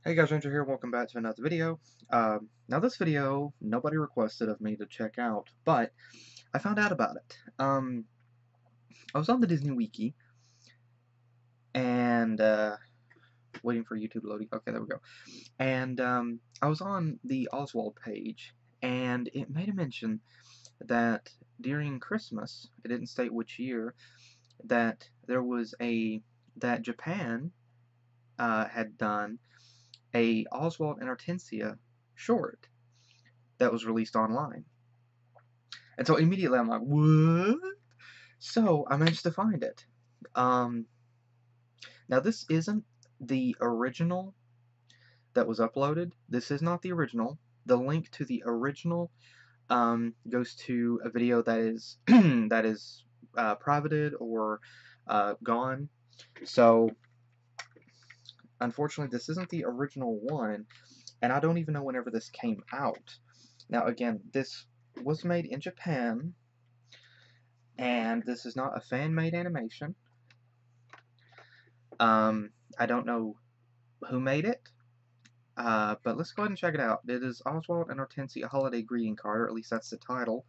Hey guys, Ranger here. Welcome back to another video. Now this video, nobody requested of me to check out, but I found out about it. I was on the Disney Wiki and waiting for YouTube loading. Okay, there we go. And I was on the Oswald page, and it made a mention that during Christmas, it didn't state which year, that that Japan had done a Oswald and Ortensia short that was released online. And so immediately I'm like, what? So I managed to find it. Um, Now this isn't the original that was uploaded. This is not the original. The link to the original goes to a video that is that is privated or gone. So unfortunately, this isn't the original one, and I don't even know whenever this came out. Now again, this was made in Japan, and this is not a fan-made animation. I don't know who made it, but let's go ahead and check it out. It is Oswald and Ortensia Holiday Greeting Card, or at least that's the title,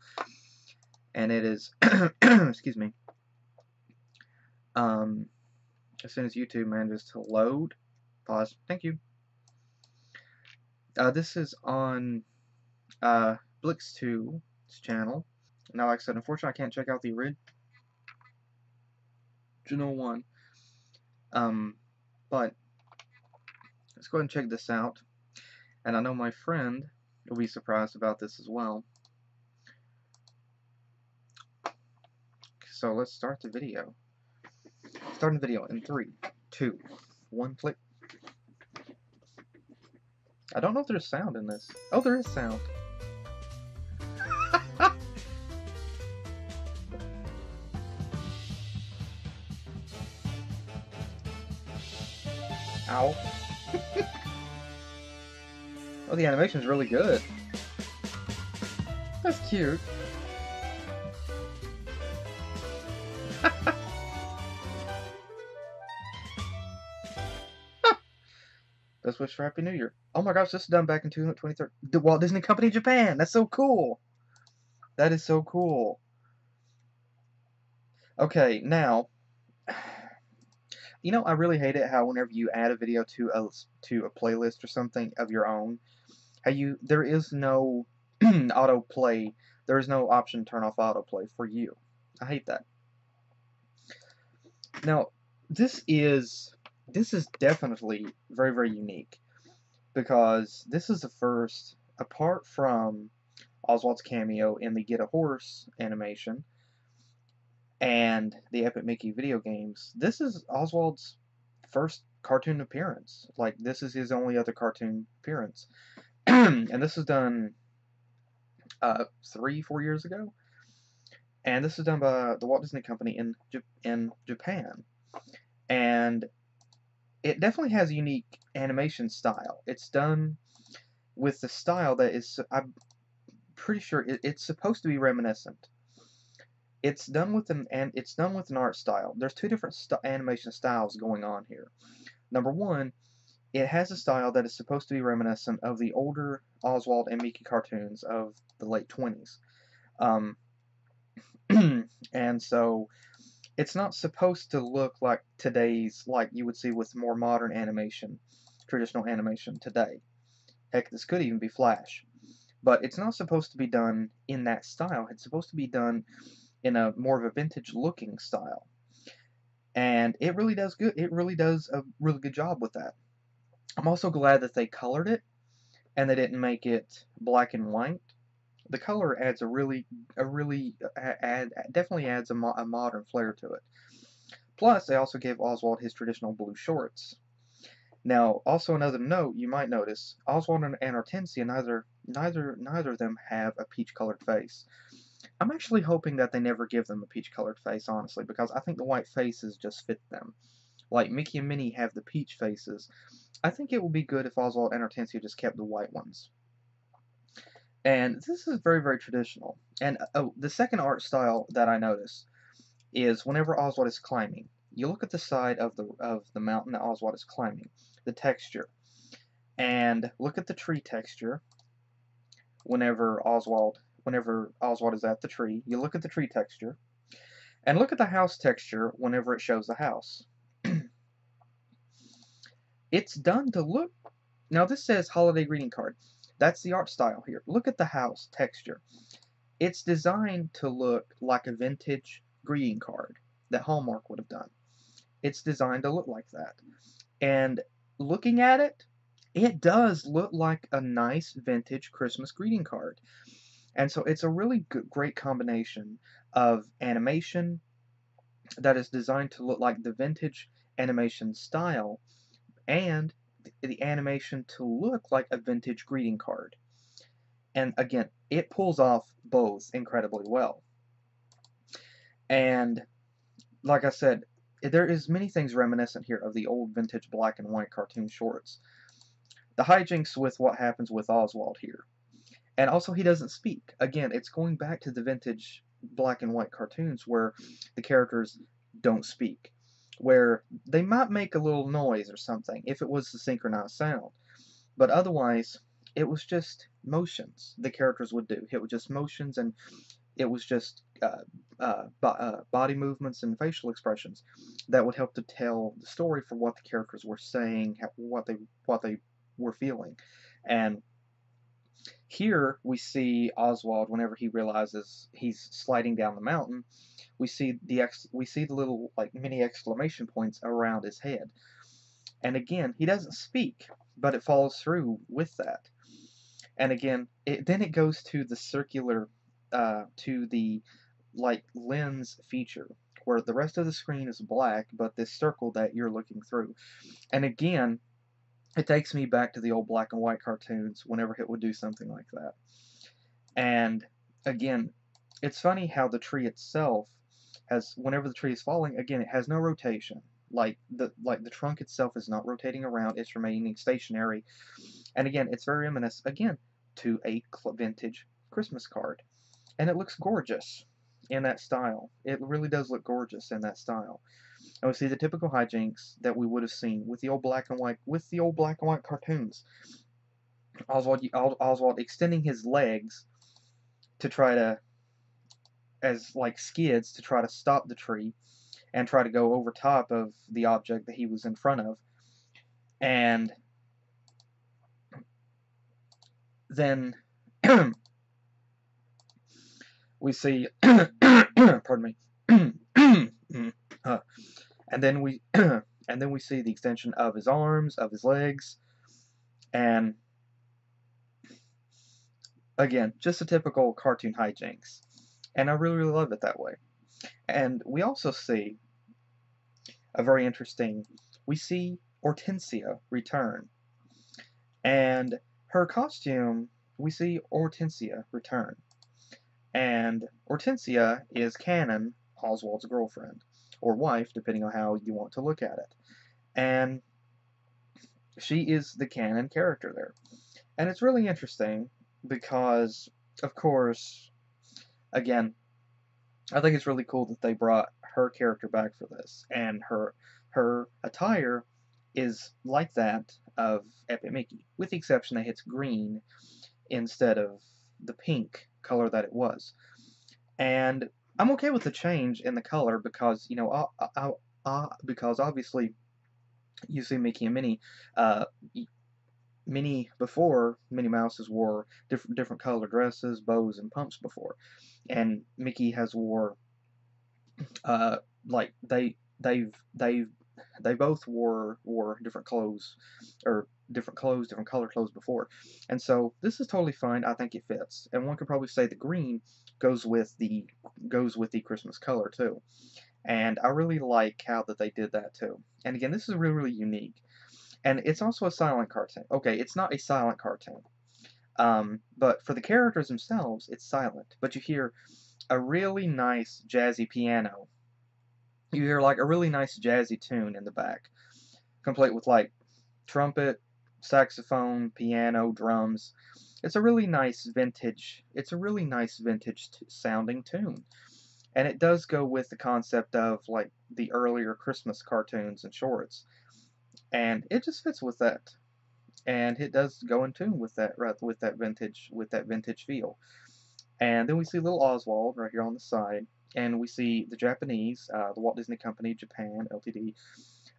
and it is, excuse me, as soon as YouTube manages to load, pause, thank you. This is on Blix2's channel. Now, like I said, unfortunately, I can't check out the original one, but let's go ahead and check this out. And I know my friend will be surprised about this as well. So let's start the video. Starting the video in 3, 2, 1, click. I don't know if there's sound in this. Oh, there is sound. Ow. Oh, the animation's really good. That's cute. Best wish for Happy New Year. Oh my gosh, this is done back in 2013. The Walt Disney Company Japan. That's so cool. That is so cool. Okay, now, you know, I really hate it how whenever you add a video to a playlist or something of your own, how there is no autoplay. There is no option to turn off autoplay for you. I hate that. Now, this is definitely very, very unique, because this is the first, apart from Oswald's cameo in the Get a Horse animation and the Epic Mickey video games, this is Oswald's first cartoon appearance. Like, this is his only other cartoon appearance. And this was done 3-4 years ago. And this is done by the Walt Disney Company in Japan. And it definitely has a unique animation style. It's done with the style that is, I'm pretty sure it's supposed to be reminiscent. It's done with an art style. There's two different animation styles going on here. Number one, it has a style that is supposed to be reminiscent of the older Oswald and Mickey cartoons of the late 20s. And so it's not supposed to look like today's, like you would see with more modern animation, traditional animation today. Heck, this could even be Flash. But it's not supposed to be done in that style. It's supposed to be done in a more of a vintage looking style. And it really does good. It really does a really good job with that. I'm also glad that they colored it and they didn't make it black and white. The color adds definitely adds a modern flair to it. Plus, they also gave Oswald his traditional blue shorts. Now, also another note you might notice: Oswald and Ortensia, neither of them have a peach-colored face. I'm actually hoping that they never give them a peach-colored face, honestly, because I think the white faces just fit them. Like Mickey and Minnie have the peach faces. I think it would be good if Oswald and Ortensia just kept the white ones. And this is very, very traditional. And the second art style that I notice is whenever Oswald is climbing, you look at the side of the mountain that Oswald is climbing, the texture. And look at the tree texture whenever Oswald is at the tree. You look at the tree texture, and look at the house texture whenever it shows the house. It's done to look. Now this says holiday greeting card. That's the art style here. Look at the house texture. It's designed to look like a vintage greeting card that Hallmark would have done. It's designed to look like that. And looking at it, it does look like a nice vintage Christmas greeting card. And so it's a really great combination of animation that is designed to look like the vintage animation style and the animation to look like a vintage greeting card. And again, it pulls off both incredibly well. And like I said, there is many things reminiscent here of the old vintage black and white cartoon shorts. The hijinks with what happens with Oswald here. And also he doesn't speak. Again, it's going back to the vintage black and white cartoons where the characters don't speak. Where they might make a little noise or something if it was the synchronized sound. But otherwise, it was just motions the characters would do. It was just motions, and it was just body movements and facial expressions that would help to tell the story for what the characters were saying, what they were feeling. And here we see Oswald whenever he realizes he's sliding down the mountain. We see the little like mini exclamation points around his head. And again, he doesn't speak, but it follows through with that. And again, then it goes to the circular, to the like lens feature, where the rest of the screen is black, but this circle that you're looking through. And again, it takes me back to the old black and white cartoons whenever it would do something like that. And again, it's funny how the tree itself whenever the tree is falling, again, it has no rotation. Like the trunk itself is not rotating around, it's remaining stationary. And again, it's very reminiscent, again, to a vintage Christmas card. And it looks gorgeous in that style. It really does look gorgeous in that style. And we see the typical hijinks that we would have seen with the old black and white cartoons. Oswald extending his legs to try to, as like skids, to try to stop the tree and try to go over top of the object that he was in front of. And then we see, pardon me, and then we and then we see the extension of his arms, of his legs, and again, just a typical cartoon hijinks. And I really, really love it that way. And we also see a very interesting, we see Ortensia return. And her costume, we see Ortensia return. And Ortensia is canon Oswald's girlfriend, or wife, depending on how you want to look at it. And she is the canon character there. And it's really interesting because, of course, again, I think it's really cool that they brought her character back for this, and her attire is like that of Epic Mickey, with the exception that it's green instead of the pink color that it was. And I'm okay with the change in the color because, you know, because obviously you see Mickey and Minnie, Minnie before Minnie Mouse's wore different color dresses, bows, and pumps before, and Mickey has wore like they both wore different clothes, or different color clothes before, and so this is totally fine. I think it fits, and one could probably say the green goes with the Christmas color too, and I really like how that they did that too. And again, this is really, really unique, and it's also a silent cartoon. Okay, it's not a silent cartoon, but for the characters themselves, it's silent, but you hear a really nice jazzy piano. You hear like a really nice jazzy tune in the back, complete with like trumpet, saxophone, piano, drums. It's a really nice vintage. It's a really nice vintage sounding tune, and it does go with the concept of like the earlier Christmas cartoons and shorts, and it just fits with that. and it does go in tune with that, right, with that vintage feel. And then we see little Oswald right here on the side, and we see the Japanese, the Walt Disney Company Japan Ltd.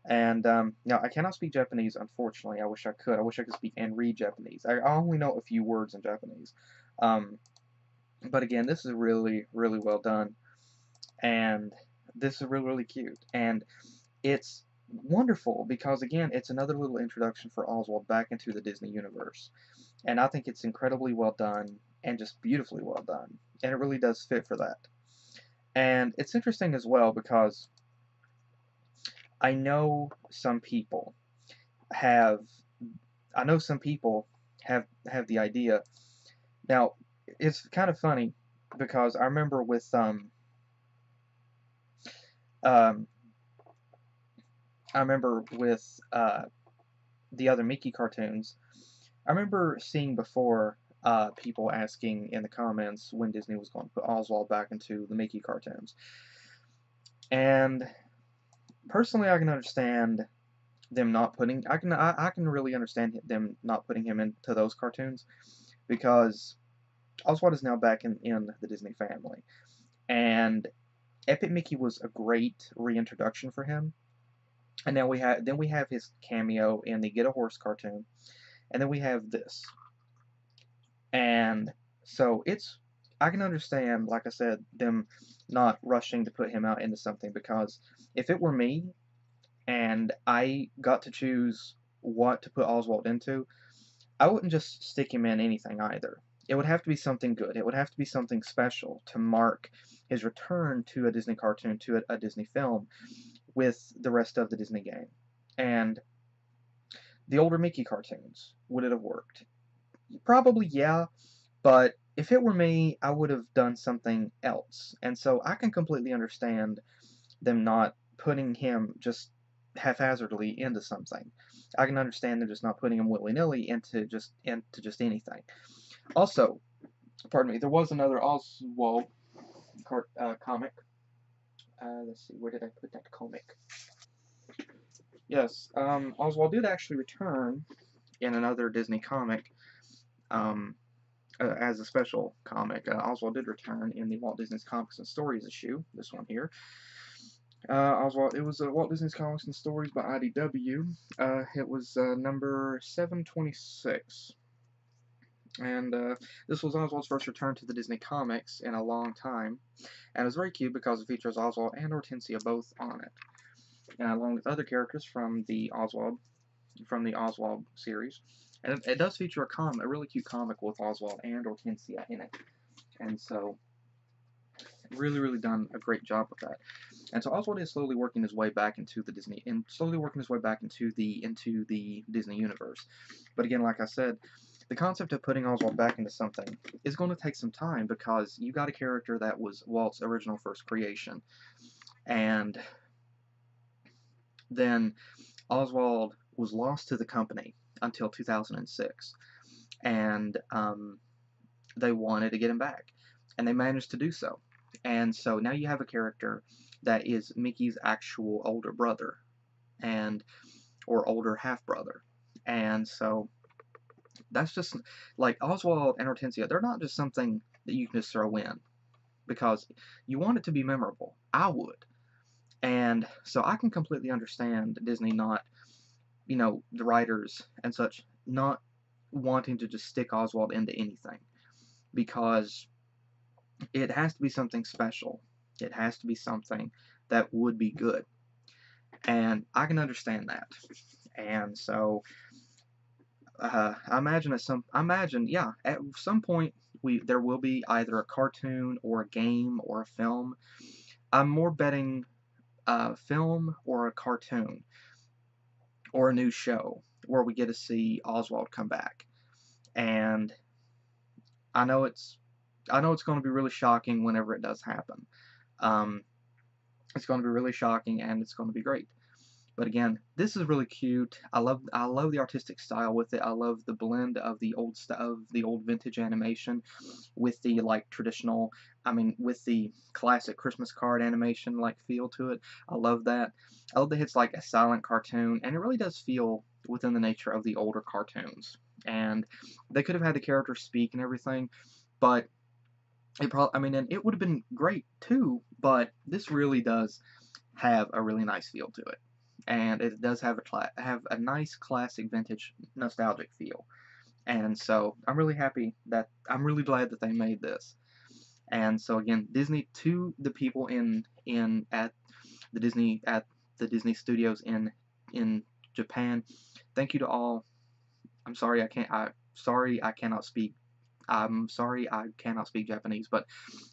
And now I cannot speak Japanese, unfortunately. I wish I could. I wish I could speak and read Japanese. I only know a few words in Japanese. Um, but again, this is really, really well done, and this is really, really cute. And it's wonderful because again, it's another little introduction for Oswald back into the Disney universe. And I think it's incredibly well done and just beautifully well done. And it really does fit for that. And it's interesting as well because I know some people have I know some people have the idea. Now, it's kind of funny because um I remember with the other Mickey cartoons. I remember seeing before people asking in the comments when Disney was going to put Oswald back into the Mickey cartoons. And personally, I can understand them not putting. I can really understand them not putting him into those cartoons because Oswald is now back in the Disney family, and Epic Mickey was a great reintroduction for him. And now we have his cameo in the Get a Horse cartoon, and then we have this. And so I can understand, like I said, them not rushing to put him out into something because if it were me and I got to choose what to put Oswald into, I wouldn't just stick him in anything either. It would have to be something good. It would have to be something special to mark his return to a Disney cartoon, to a Disney film with the rest of the Disney game. And the older Mickey cartoons, would it have worked? Probably, yeah, but if it were me, I would have done something else. And so I can completely understand them not putting him just haphazardly into something. I can understand them just not putting him willy-nilly into just anything. Also, pardon me, there was another Oswald comic. Let's see, where did I put that comic? Yes, Oswald did actually return in another Disney comic. Um, as a special comic. Oswald did return in the Walt Disney's Comics and Stories issue, this one here. It was Walt Disney's Comics and Stories by IDW. It was number 726. And this was Oswald's first return to the Disney Comics in a long time. And it was very cute because it features Oswald and Ortensia both on it. And along with other characters from the Oswald series. And it does feature a really cute comic with Oswald and Ortensia in it. And so, really, really done a great job with that. And so Oswald is slowly working his way back into the Disney universe. But again, like I said, the concept of putting Oswald back into something is going to take some time because you got a character that was Walt's original first creation. And then Oswald was lost to the company until 2006. And they wanted to get him back. And they managed to do so. And so now you have a character that is Mickey's actual older brother or older half brother. And so that's just like Oswald and Hortensia, they're not just something that you can just throw in because you want it to be memorable. I would. And so I can completely understand Disney not, the writers and such, not wanting to just stick Oswald into anything because it has to be something special. It has to be something that would be good. And I can understand that. And so I imagine, yeah, at some point there will be either a cartoon or a game or a film. I'm more betting a film or a cartoon or a new show where we get to see Oswald come back. And I know it's going to be really shocking whenever it does happen. It's going to be really shocking and it's going to be great. But again, this is really cute. I love the artistic style with it. I love the blend of the old vintage animation with the traditional, with the classic Christmas card animation feel to it. I love that. I love that it's like a silent cartoon, and it really does feel within the nature of the older cartoons. And they could have had the characters speak and everything, but it probably, I mean, and it would have been great too, but this really does have a really nice feel to it. And it does have a nice classic vintage nostalgic feel. And so I'm really glad that they made this. And so again, Disney, to the people in at the Disney studios in Japan, thank you to all. I'm sorry I cannot speak Japanese, but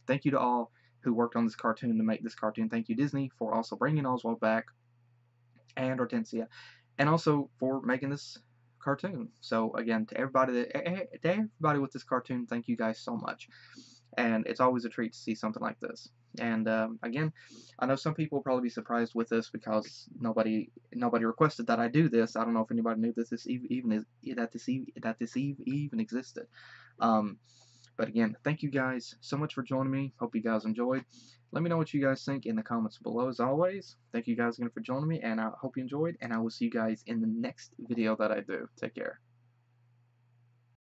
thank you to all who worked on this cartoon to make this cartoon. Thank you, Disney, for also bringing Oswald back and Hortensia, and also for making this cartoon. So again, to everybody with this cartoon, thank you guys so much. And it's always a treat to see something like this. And again, I know some people will probably be surprised with this because nobody requested that I do this. I don't know if anybody knew that this even existed. Um, but again, thank you guys so much for joining me. Hope you guys enjoyed. Let me know what you guys think in the comments below. As always, thank you guys again for joining me, and I hope you enjoyed. And I will see you guys in the next video that I do. Take care.